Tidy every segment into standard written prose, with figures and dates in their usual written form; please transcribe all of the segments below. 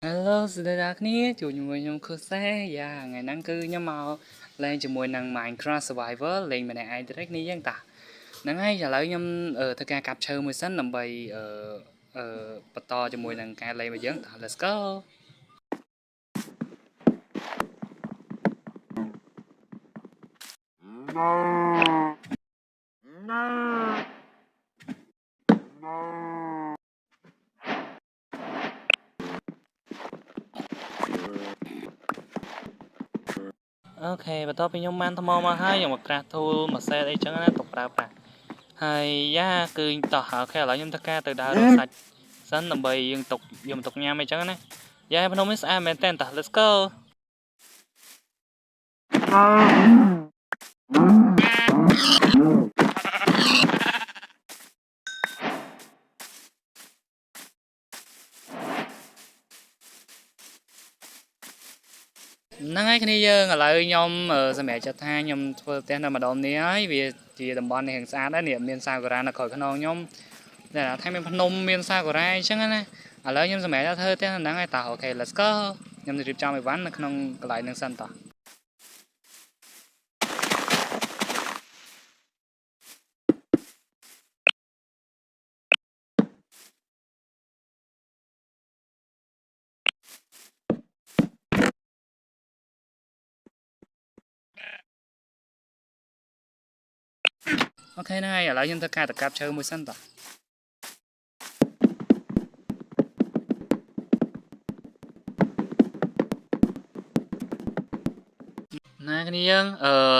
Hello សួស្តីអ្នកគ្នាជួបជាមួយខ្ញុំខុសសេយ៉ាថ្ងៃហ្នឹងគឺខ្ញុំមកលេងជាមួយនឹង Minecraft Survival លេងម្នាក់ឯងទៅគ្នាយ៉ាងតាហ្នឹងហើយឥឡូវខ្ញុំធ្វើការកាប់ឈើមួយសិនដើម្បីបន្តជាមួយនឹងការលេងរបស់យើងតោះ Let's go អូខេបន្ទាប់ពីខ្ញុំបានថ្មមកហើយខ្ញុំមកក្រាស់ tool មួយ set អីចឹងណាទុកប្រើប្រាស់ហើយយ៉ាគឺតោះអូខេឥឡូវខ្ញុំធ្វើការទៅដើររកសាច់សិនដើម្បីយើងទុកញ៉ាំអីចឹងណាយ៉ាភ្នំនេះស្អាតមែនតើតោះ Let's go ហ្នឹងហើយគ្នាយើងឥឡូវខ្ញុំសម្រាប់ចិត្តថាខ្ញុំធ្វើផ្ទះនៅម្ដុំនេះហើយវាជាតំបន់នេះស្អាតដែរនេះមានសាគុរ៉ានៅក្រោយខ្នងខ្ញុំតែថាមានភ្នំមានសាគុរ៉ាអញ្ចឹងណាឥឡូវខ្ញុំសម្រាប់ធ្វើផ្ទះហ្នឹងហើយតោះអូខេ let's go ខ្ញុំនឹងរៀបចំអីវ៉ាន់នៅក្នុងកន្លែងហ្នឹងសិនតោះអូខេហ្នឹងហើយឥឡូវខ្ញុំធ្វើការតកាប់ឈើមួយសិនតោះណាគ្នាយើង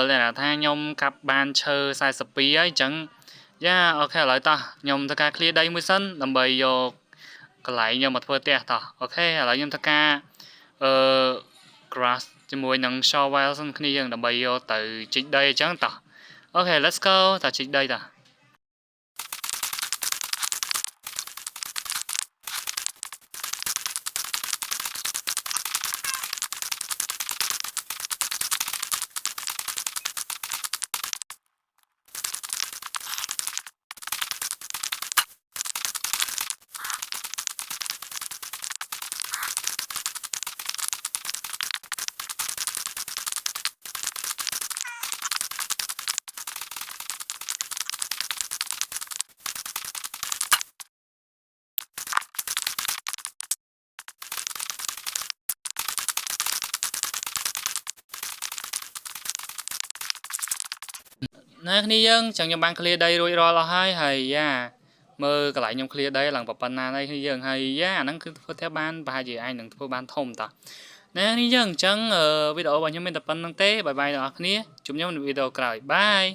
លក្ខណៈថាខ្ញុំកាប់បានឈើ42ហើយអញ្ចឹងយ៉ាអូខេឥឡូវតោះខ្ញុំធ្វើការ clear ដីមួយសិនដើម្បីយកកន្លែងខ្ញុំមកធ្វើផ្ទះតោះអូខេឥឡូវខ្ញុំធ្វើការអឺ grass ជាមួយនឹង shovel សិនគ្នាយើងដើម្បីយកទៅជីកដីអញ្ចឹងតោះអូខេ let's go តើជីកដីតោះណាគ្នាយើងចឹងខ្ញុំបាន clear ដីរួចរាល់អស់ហើយយ៉ាមើលកន្លែងខ្ញុំ clear ដីឡើងប៉ុណ្ណាហើយគ្នាយើងហើយយ៉ាអាហ្នឹងគឺធ្វើផ្ទះបានប្រហែលជាឯងនឹងធ្វើបានធំតោះណាគ្នាយើងអញ្ចឹងវីដេអូរបស់ខ្ញុំមានតែប៉ុណ្្នឹងទេបាយបាយដល់អ្នកគ្នាជួបខ្ញុំនៅវីដេអូក្រោយបាយ